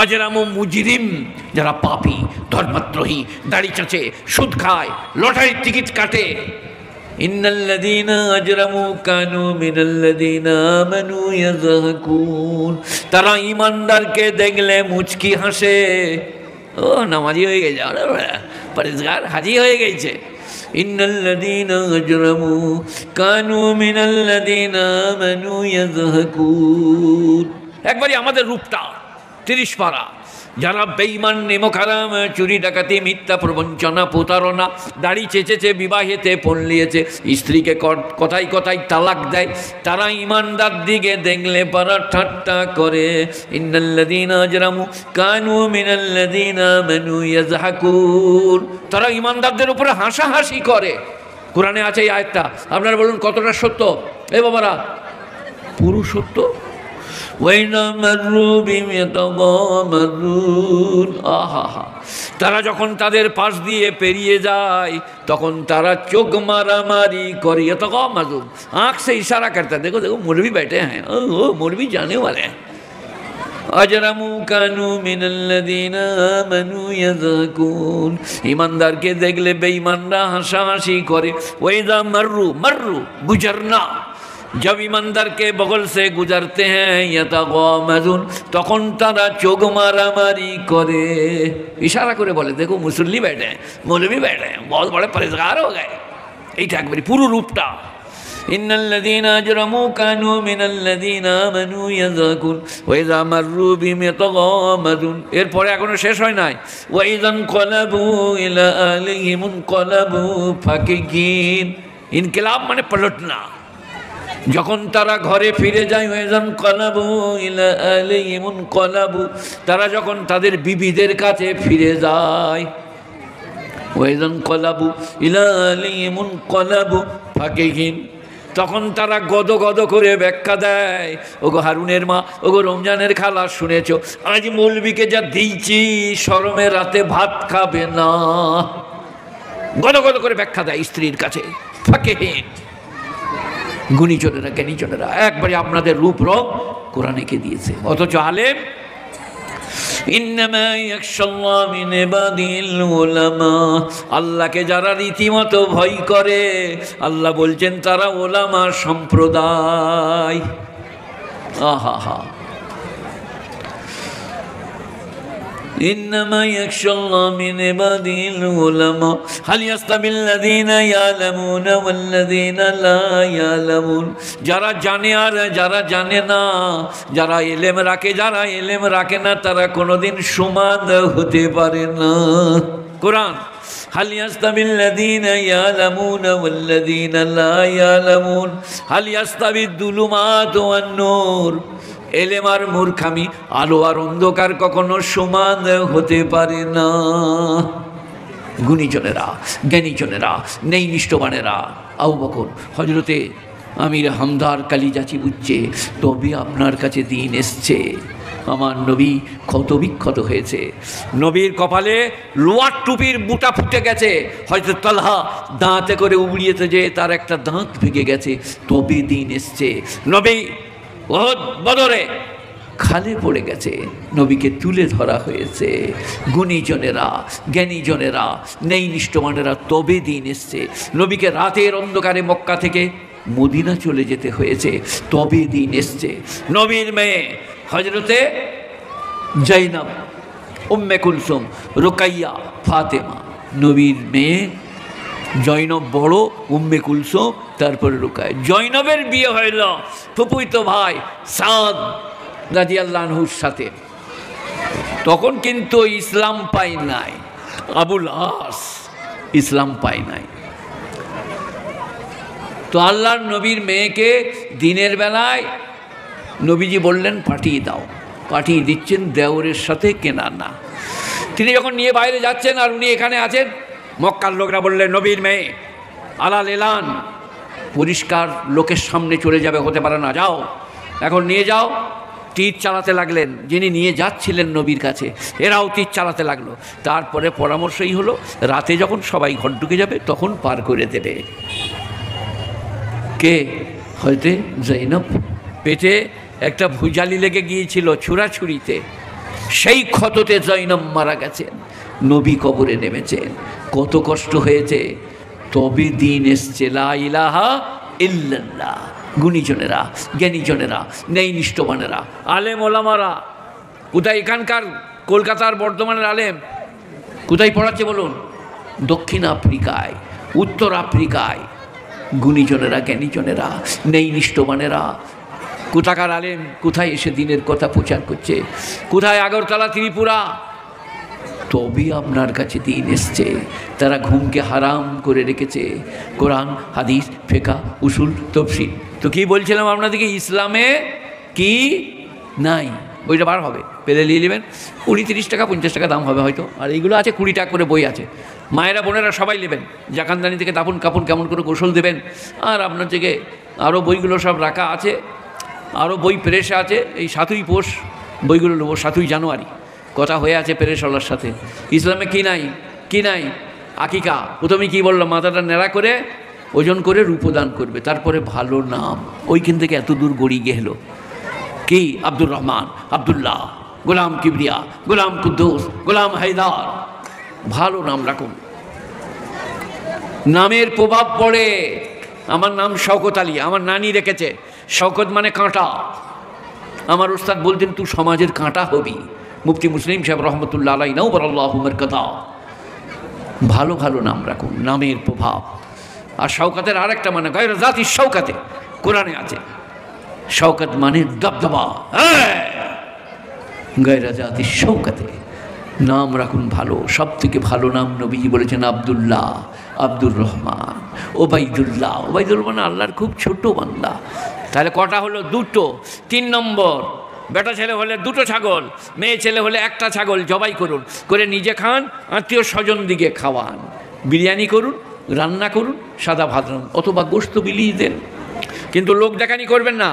আজরামু মুজরিম, যারা পাপী, ধর্মদ্রোহী, দাড়ি চাচে, সুদ খায়, লটারির টিকিট কাটে। ইন্নাল্লাযীনা আজরামু কানু মিনাল্লাযীনা আমানু ইয়াযহাকুন, তারা ঈমানদারকে দেখলে মুচকি হাসে। ও নামাজি হয়ে গেছে, পরেজগার হাজি হয়ে গেছে। ইন্নাল্লাযীনা আজরামু কানু মিনাল্লাযীনা আমানু ইয়াযহাকুন। একবারই আমাদের রূপটা 30 পারা। যারা বেঈমান, নেমখারাম, চুরি ডাকাতি, মিথ্যা প্রবঞ্চনা, প্রতারণা, দাড়ি চেঁচেছে, বিবাহেতে পল্লিয়েছে, স্ত্রীকে কথায় কথায় তালাক দেয়, তারা ঈমানদার দিকে দেখলে পারা ঠাট্টা করে। ইন্নাল্লাযীনা আজরামু কানু মিনাল্লাযীনা আমানু ইয়াযহাকুন, তারা ঈমানদারদের উপরে হাসাহাসি করে। কোরআনে আছে এই আয়াতটা, আপনারা বলুন কতটা সত্য? এ বাবারা, পুরো সত্য। তারা যখন তাদের পাশ দিয়ে পেরিয়ে যায় তখন তারা চোখ মারামারি করে। आँख से इशारा करता है, देखो देखो मौलवी बैठे हैं, ओ मौलवी जाने वाले हैं। अजरमू कानू मिनल्लज़ीना आमनू यज़कुन, ईमानदारকে দেখলে বেঈমানরা হাসাহাসি করে। ওয়াইদা মাররু মাররু গুজরনা, जब ईमानदार के बगल से गुजरते हैं यतगामजुन, तखन तारा चोख मारामारी करे, इशारा करे बोले देखो मुसल्ली बैठे हैं, मौलवी बैठे हैं, बहुत बड़े परहेजगार हो गए। এইটা একবারে পুরো রূপটা। ইন্নাল্লাযীনা আজরামু কানু মিনাল্লাযীনা আমানু ইয়াযকুন ওয়া ইযা মাররু বিহিম ইয়াতগামাজুন। এরপরে এখনো শেষ হয় নাই। ওয়া ইযান কলাবু ইলা আহলিহিম কলাবু ফাকিহিন, ইনকিলাব মানে পলটনা। যখন তারা ঘরে ফিরে যায়, ওয়াইযান কলাবু ইলা আহলিহিম কলাবু, তারা যখন তাদের বিবিদের কাছে ফিরে যায়, ওয়াইযান কলাবু ইলা আহলিহিম কলাবু ফাকিহিন, তখন তারা গদ গদ করে ব্যাখ্যা দেয়। ওগো হারুনের মা, ওগো রমজানের খালা, শুনেছ আজ মৌলবীকে যা দিয়েছি, শরমে রাতে ভাত খাবে না। গদ গদ করে ব্যাখ্যা দেয় স্ত্রীর কাছে। ফাকিহিন, গুণীজনেরা, জ্ঞানীজনেরা, একবারে আপনাদের রূপ রং কোরআনে কে দিয়েছে। অথচ আলেম ইন্নামা ইয়াখশাল্লাহ মিন ইবাদিল উলামা, আল্লাহকে যারা রীতিমতো ভয় করে, আল্লাহ বলছেন তারা উলামা সম্প্রদায়। আহা হা, ইন্নামা ইয়াখশাল্লাহ মিন ইবাদিল উলামা হাল ইয়াস্তাবিল্লাযীনা ইয়ালামুনা ওয়াল্লাযীনা লা ইয়ালামুন, যারা জানে আর যারা জানে না, যারা ইলম রাখে যারা ইলম রাখে না, তারা কোনোদিন সমান হতে পারে না। কোরআন হাল ইয়াস্তাবিল্লাযীনা ইয়ালামুনা ওয়াল্লাযীনা লা ইয়ালামুন হাল ইয়াস্তাবিদ দুলুমাত ওয়ান নূর, এলেম আর মূর্খামি, আলো আর অন্ধকার কখনো সমান হতে পারে না। গুণীজনেরা, জ্ঞানীজনেরা, নেই নিষ্ঠবানেরা, আবু বকর, হজরতে আমির হামদার কালিজাচি বুঝছে, তবে আপনার কাছে দিন এসছে। আমার নবী ক্ষত বিক্ষত হয়েছে, নবীর কপালে লোয়ার টুপির বুটা ফুটে গেছে, হয়তো তালহা দাঁতে করে উবড়িয়েছে যে তার একটা দাঁত ভেঙে গেছে, তবে দিন এসছে। নবী ওহদ বদরে খালে পড়ে গেছে, নবীকে তুলে ধরা হয়েছে। গুণীজনেরা, জ্ঞানীজনেরা, নেই নিষ্ঠমানেরা, তবে দিন এসছে। নবীকে রাতের অন্ধকারে মক্কা থেকে মদিনা চলে যেতে হয়েছে, তবে দিন এসছে। নবীর মেয়ে হজরতে জৈনব, উম্মে কুলসুম, রুকাইয়া, ফাতেমা, নবীর মেয়ে জৈনব বড়, উম্মে কুলসুম, তারপরে রুকায়। জৈনবের বিয়ে হইল ফুফুইতো ভাই সাদ রাদিয়াল্লাহু আনহুর সাথে। তখন কিন্তু ইসলাম পাই নাই, আবুল আস ইসলাম পাই নাই। তো আল্লাহর নবীর মেয়েকে দিনের বেলায় নবীজি বললেন পাঠিয়ে দাও, পাঠিয়ে দিচ্ছেন দেওরের সাথে কেনানা। তিনি যখন নিয়ে বাইরে যাচ্ছেন আর উনি এখানে আছেন, মক্কার লোকরা বললেন নবীর মেয়ে আলাল এলান, পরিষ্কার লোকের সামনে চলে যাবে, হতে পারে না, যাও এখন নিয়ে যাও। তীর চালাতে লাগলেন যিনি নিয়ে যাচ্ছিলেন নবীর কাছে, এরাও তীর চালাতে লাগলো। তারপরে পরামর্শই হলো রাতে যখন সবাই ঘর ঢুকে যাবে তখন পার করে দেবে। কে? হয়তো জৈনব। পেটে একটা ভুজালি লেগে গিয়েছিল ছুরাছুরিতে, সেই ক্ষততে জয়নব মারা গেছেন, নবী কবরে নেমেছেন, কত কষ্ট হয়েছে। তবে দিন এসছে লা ইলাহা ইল্লাল্লাহ। গুণীজনেরা, জ্ঞানীজনেরা, ন্যায়নিষ্ঠবানেরা, আলেম ওলামারা কোথায়? এখানকার কলকাতার বর্ধমানের আলেম কোথায় পড়াচ্ছে বলুন? দক্ষিণ আফ্রিকায়, উত্তর আফ্রিকায়। গুণীজনেরা, জ্ঞানীজনেরা, ন্যায়নিষ্ঠবানেরা, কোথাকার আলেম কোথায় এসে দিনের কথা প্রচার করছে? কোথায়? আগরতলা, ত্রিপুরা। তবে আপনার কাছে দিন এসছে। তারা ঘুমকে হারাম করে রেখেছে। কোরআন, হাদিস, ফিকহ, উসুল, তাফসীর। তো কি বলছিলাম আপনাদেরকে, ইসলামে কি নাই? বইটা বার হবে, পেলে নিয়ে নেবেন। 20-30 টাকা 50 টাকা দাম হবে হয়তো। আর এইগুলো আছে 20 টাকা করে বই আছে। মায়েরা বোনেরা সবাই নেবেন। জাকানদানি থেকে দাফন কাপড় কেমন করে গোসল দেবেন। আর আপনার থেকে আরও বইগুলো সব রাখা আছে, আরও বই প্রেসে আছে। এই 7ই পৌষ বইগুলো নেবো, 7ই জানুয়ারি কথা হয়ে আছে প্রেসওয়ালার সাথে। ইসলামে কি নাই? কি নাই? আকিকা। প্রথমে কি বললাম? মাথাটা নেড়া করে ওজন করে রূপদান করবে, তারপরে ভালো নাম। ওইখান থেকে এত দূর গড়িয়ে গেল কি? আব্দুর রহমান, আবদুল্লাহ, গোলাম কিবরিয়া, গোলাম কুদ্দুস, গোলাম হায়দার। ভালো নাম রাখুন। নামের প্রভাব পড়ে। আমার নাম শওকত আলী, আমার নানি রেখেছে। শওকত মানে কাঁটা। আমার উস্তাদ বলতেন তুই সমাজের কাঁটা হবি। মুফতি মুসলিম সাহেব রহমতুল্লাহ আলাইহি নওবর আল্লাহু মারকাদা। ভালো ভালো নাম রাখুন, নামের প্রভাব। আর শওকতের আরেকটা মানে গায়র জাতি শওকতে, কোরআনে আছে। শওকত মানে দবদবা, গায়র জাতি শওকতে। নাম রাখুন ভালো। সব থেকে ভালো নাম নবীজি বলেছেন আব্দুল্লাহ, আব্দুর রহমান, ওবাইদুল্লাহ। ওবাইদুল মানে আল্লাহর খুব ছোট বান্দা। তাহলে কটা হলো? 2টো। 3 নম্বর, বেটা ছেলে হলে 2টো ছাগল, মেয়ে ছেলে হলে 1টা ছাগল জবাই করুন, করে নিজে খান, আত্মীয় স্বজন দিকে খাওয়ান। বিরিয়ানি করুন, রান্না করুন, সাদা ভাত রান্না, অথবা গোশত বিলিয়ে দেন। কিন্তু লোক দেখানি করবেন না।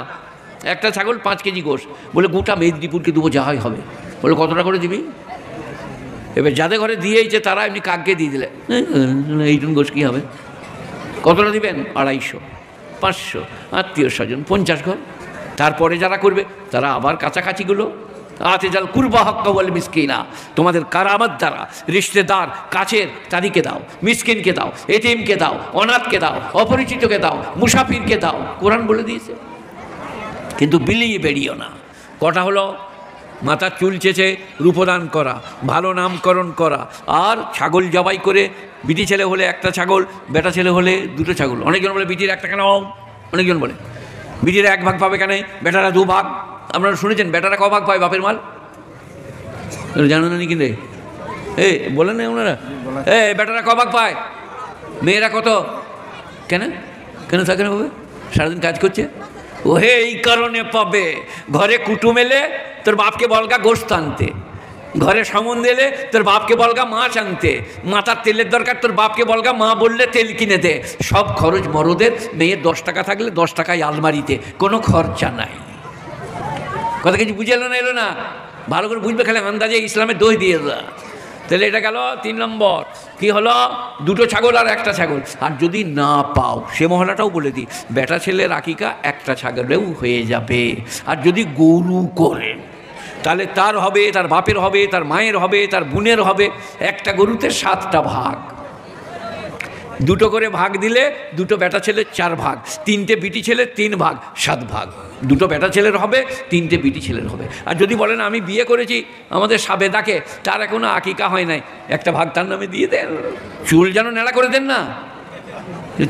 1টা ছাগল 5 কেজি গোশত, বলে গোটা মেদিনীপুরকে দেবো, যাহাই হবে। বলে কতটা করে দিবি? এবার যাদের ঘরে দিয়েছে তারা এমনি কাককে দিয়ে দিলে, এইটুন গোশ কী হবে? কতটা দিবেন? 250, 500, আত্মীয় স্বজন 50 ঘর। তারপরে যারা করবে তারা আবার কাছাকাছিগুলো আতে জাল কুরবা হক্কা ওয়াল মিসকিনা। তোমাদের কারামত দ্বারা রিশতেদার কাছের তাদেরকে দাও, মিসকিনকে দাও, এতিমকে দাও, অনাথকে দাও, অপরিচিতকে দাও, মুসাফিরকে দাও। কোরআন বলে দিয়েছে। কিন্তু বিলিয়ে বেরিয়েও না। কটা হলো? মাথার চুল চেঁচে রূপদান করা, ভালো নামকরণ করা, আর ছাগল জবাই করে। বিটি ছেলে হলে 1টা ছাগল, বেটা ছেলে হলে 2টো ছাগল। অনেকজন বলে বিটির 1টা কেন? অনেকজন বলে বিটিরা 1 ভাগ পাবে কেন, বেটারা 2 ভাগ। আপনারা শুনেছেন বেটারা ক ভাগ পায় বাপের মাল? জানো না নাকি? বলেন না ওনারা? বেটারা ক ভাগ পায়? মেয়েরা কত? কেন কেন থাকে না পাবে? সারাদিন কাজ করছে। ওহে এই কারণে পাবে। ঘরে কুটুম এলে তোর বাপকে বলগা গোশত আনতে, ঘরে সম্বন্ধ এলে তোর বাপকে বলগা মাছ আনতে, মাথার তেলের দরকার তোর বাপকে বলগা মা বললে তেল কিনে দে। সব খরচ মরদের। মেয়ের 10 টাকা থাকলে 10 টাকায় আলমারিতে, কোনো খরচা নাই। কথা কিছু বুঝে এলো না? এলো না? ভালো করে বুঝবে, খালি আন্দাজে ইসলামের দোষ দিয়ে যা। তাহলে এটা গেল 3 নম্বর। কি হলো? 2টো ছাগল আর 1টা ছাগল। আর যদি না পাও, সে মহলাটাও বলে দিই, বেটা ছেলের আকিকা 1টা ছাগলেও হয়ে যাবে। আর যদি গরু করেন তাহলে তার হবে, তার বাপের হবে, তার মায়ের হবে, তার বোনের হবে। 1টা গরুতে 7টা ভাগ। 2টো করে ভাগ দিলে 2টো বেটা ছেলে 4 ভাগ, 3টে বিটি ছেলে 3 ভাগ, 7 ভাগ। 2টো বেটা ছেলের হবে, 3টে বিটি ছেলের হবে। আর যদি বলেন আমি বিয়ে করেছি আমাদের সাবেদাকে, তার এখনো আকিকা হয় নাই, 1টা ভাগ তার নামে দিয়ে দেন। চুল যেন নেড়া করে দেন না,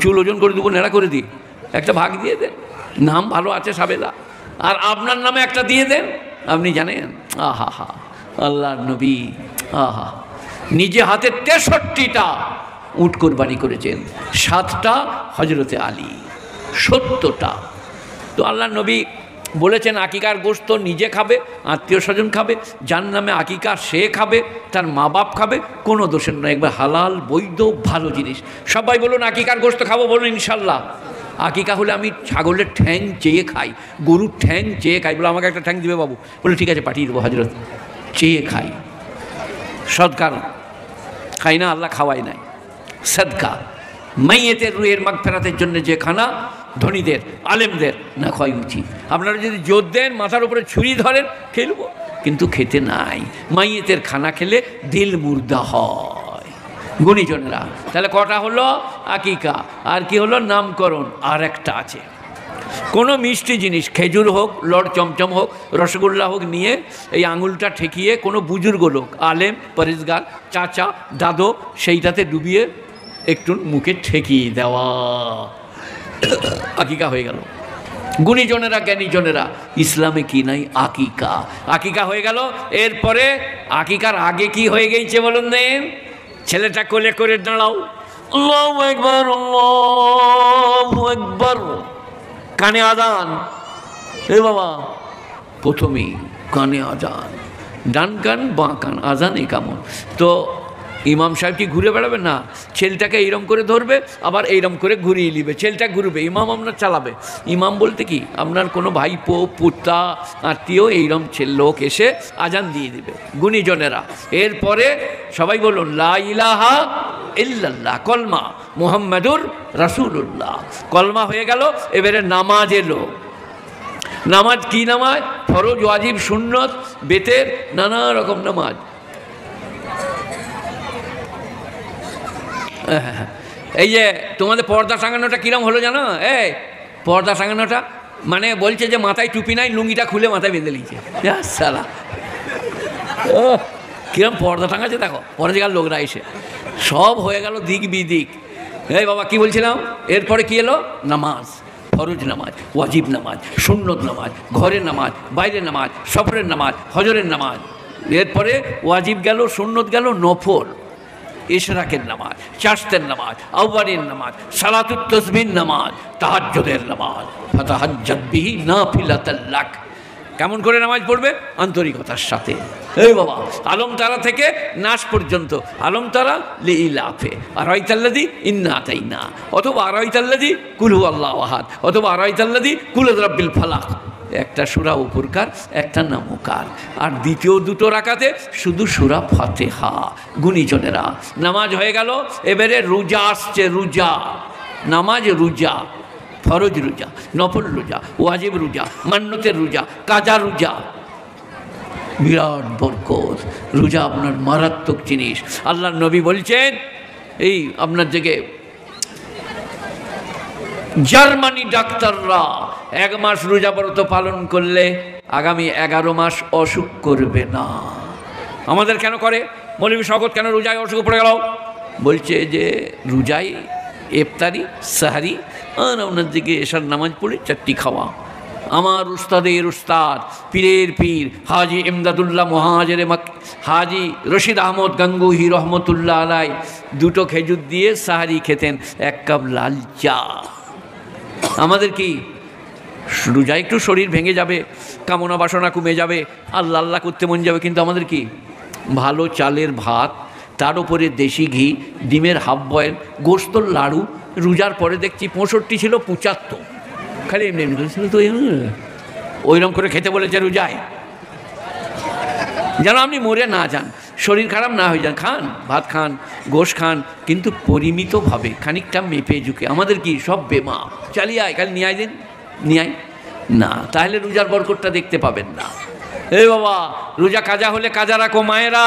চুল ওজন করে দেবো, নেড়া করে দিই, 1টা ভাগ দিয়ে দেন। নাম ভালো আছে সাবেদা, আর আপনার নামে 1টা দিয়ে দেন। আপনি জানেন, আহা হা, আল্লাহর নবী আহা নিজে হাতে 63টা উট কোরবানি করেছেন, 7টা হজরতে আলী, 70টা। তো আল্লাহর নবী বলেছেন আকিকার গোশত নিজে খাবে, আত্মীয় স্বজন খাবে, যার নামে আকিকা সে খাবে, তার মা বাপ খাবে, কোনো দোষের নয়। একবার হালাল বৈধ ভালো জিনিস। সবাই বলুন আকিকার গোশত খাবো, বলুন ইনশাল্লাহ। আকিকা হলে আমি ছাগলের ঠ্যাং চেয়ে খাই, গরুর ঠ্যাং চেয়ে খাই। বলে আমাকে 1টা ঠ্যাং দিবে বাবু? বলে ঠিক আছে পাঠিয়ে দেবো হজরত। চেয়ে খাই, সদকার খাই না, আল্লাহ খাওয়াই নাই। সদকা মাইয়েতের রুহের মাগফিরাতের জন্য যে খানা ধনীদের, আলেমদের, না ক্ষয় উচিত। আপনারা যদি জোর দেন, মাথার উপরে ছুরি ধরেন, খেলব, কিন্তু খেতে নাই। মাইয়েতের খানা খেলে দিল মুর্দা হয়। গুণীজনেরা, তাহলে কটা হলো? আকিকা, আর কি হলো? নামকরণ। আর একটা আছে, কোনো মিষ্টি জিনিস, খেজুর হোক, লড় চমচম হোক, রসগোল্লা হোক, নিয়ে এই আঙুলটা ঠেকিয়ে কোনো বুজুর্গ লোক, আলেম, পরেজগার, চাচা, দাদু, সেইটাতে ডুবিয়ে একটু মুখে ঠেকিয়ে দেওয়া, আকিকা হয়ে গেল। গুণীজনেরা, জ্ঞানীজনেরা, ইসলামে কি নাই? আকিকা। আকিকা হয়ে গেল। এরপরে আকিকার আগে কি হয়ে গেছে বলুন দেন? ছেলেটা কোলে করে দাঁড়াও, আল্লাহু আকবার, আল্লাহু আকবার, কানে আজান। এ বাবা, প্রথমেই কানে আজান, ডান কান বাঁ কান, আজান একামত। তো ইমাম সাহেব কি ঘুরে বেড়াবে? না, ছেলেটাকে এইরম করে ধরবে, আবার এইরম করে ঘুরিয়ে নিবে, ছেলেটা ঘুরবে, ইমাম আপনার চালাবে। ইমাম বলতে কি, আপনার কোনো ভাইপো, পুত্রা, আত্মীয় এইরম লোক এসে আজান দিয়ে দিবে। গুণীজনেরা, এরপরে সবাই বলুন লা ইলাহা ইল্লাল্লাহ, কলমা মুহাম্মাদুর রাসূলুল্লাহ। কলমা হয়ে গেল। এবারে নামাজ এলো। নামাজ কি নামাজ? ফরজ, ওয়াজিব, সুন্নত, বেতের, নানা রকম নামাজ। এই যে তোমাদের পর্দা টাঙানোটা কিরম হলো জানো? এই পর্দা টাঙানোটা মানে বলছে যে মাথায় টুপি নাই, লুঙ্গিটা খুলে মাথায় বেঁধে নিয়েছে। সালা, ও কিরম পর্দা টাঙাচ্ছে দেখো, পরেজগার লোকরা এসে সব হয়ে গেল দিক বিদিক। এই বাবা কি বলছিলাম? এরপরে কি এলো? নামাজ, ফরজ নামাজ, ওয়াজিব নামাজ, সুন্নত নামাজ, ঘরের নামাজ, বাইরের নামাজ, সফরের নামাজ, হজরের নামাজ। এরপরে ওয়াজিব গেল, সুন্নত গেল, নফল, ইশরাকের নামাজ, চাশতের নামাজ, আউয়ালের নামাজ, সালাতুত তাসবিহ নামাজ, তাহাজ্জুদের নামাজ, ফাতাহাজ্জাদ বিহি নাফিলাতাল লাক। কেমন করে নামাজ পড়বে? আন্তরিকতার সাথে। এই বাবা, আলমতারা থেকে নাস পর্যন্ত, আলমতারা লিইলাফে, আরাইতাল্লাযী ইন্না আতাইনা, অথবা আরাইতাল্লাযী কুল হুয়াল্লাহু আহাদ, অথবা আরাইতাল্লাযী কুল রাব্বিল ফালাক। একটা সূরা উপরকার, একটা নামকার, আর দ্বিতীয় দুটো রাকাতে শুধু সূরা ফাতিহা। গুণীজনেরা, নামাজ হয়ে গেল। এবারে রোজা আসছে। রোজা, নামাজ রোজা, ফরজ রোজা, নফল রোজা, ওয়াজিব রোজা, মান্নতের রোজা, কাজা রোজা। বিরাট বরকত। রোজা আপনার মারাত্মক জিনিস। আল্লাহর নবী বলছেন, এই আপনার দিকে জার্মানি ডাক্তাররা 1 মাস রোজা ব্রত পালন করলে আগামী 11 মাস অসুখ করবে না। আমাদের কেন করে? মৌলভী শওকত কেন রোজায় অসুখ পড়ে গেল? বলছে যে রোজায় ইফতারি, সাহারি, আর আপনার দিকে এশার নামাজ পড়ে 4টি খাওয়া। আমার উস্তাদের উস্তাদ, পীরের পীর হাজি ইমদাদুল্লাহ মুহাজিরে হাজি রশিদ আহমদ গাঙ্গুহি রহমতুল্লাহ আলাই 2টো খেজুর দিয়ে সাহারি খেতেন, 1 কাপ লাল চা। আমাদের কি রোজা একটু শরীর ভেঙে যাবে, কামনা বাসনা কমে যাবে, আল্লাহ আল্লাহ করতে মন যাবে, কিন্তু আমাদের কি ভালো চালের ভাত, তার উপরে দেশি ঘি, ডিমের হাফ বয়েল, গোস্তর লাড়ু। রোজার পরে দেখছি 65 ছিল 75, খালি এমনি এমনি করেছিল। তো ওইরকম করে খেতে বলেছে রোজায়, যেন আপনি মরে না যান, শরীর খারাপ না হয়ে যান। খান, ভাত খান, গোশ খান, কিন্তু পরিমিতভাবে, খানিকটা মেপে ঝুঁকে। আমাদের কি সব বেমা, চালিয়ে আয়, খালি নিয়ে আয় দিন, নিয়ে আয় না, তাহলে রোজার বরকতটা দেখতে পাবেন না। এই বাবা, রোজা কাজা হলে কাজা রাখো মায়েরা,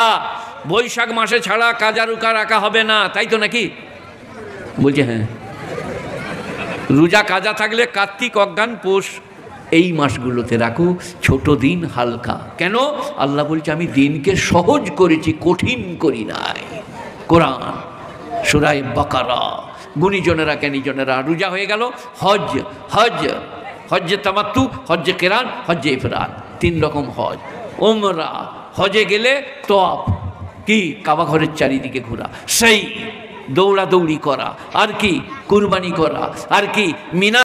বৈশাখ মাসে ছাড়া কাজা রুকা রাখা হবে না, তাই তো নাকি? বলছে হ্যাঁ। রোজা কাজা থাকলে কার্তিক, অজ্ঞান, পৌষ এই মাসগুলোতে রাখো, ছোট দিন, হালকা। কেন? আল্লাহ বলছে আমি দিনকে সহজ করেছি, কঠিন করি নাই। কোরআন সূরা বাকারা। গুণীজনেরা, জ্ঞানীজনেরা, রোজা হয়ে গেল। হজ, হজ, হজ্জে তামাত্তু, হজ্জে কেরান, হজ্জে ইফরাদ, 3 রকম হজ। ওমরা, হজে গেলে তওয়াফ, কি কাবা ঘরের চারিদিকে ঘোরা, সেই দৌড়াদৌড়ি করা, আর কি কুরবানি করা, আর কি মিনা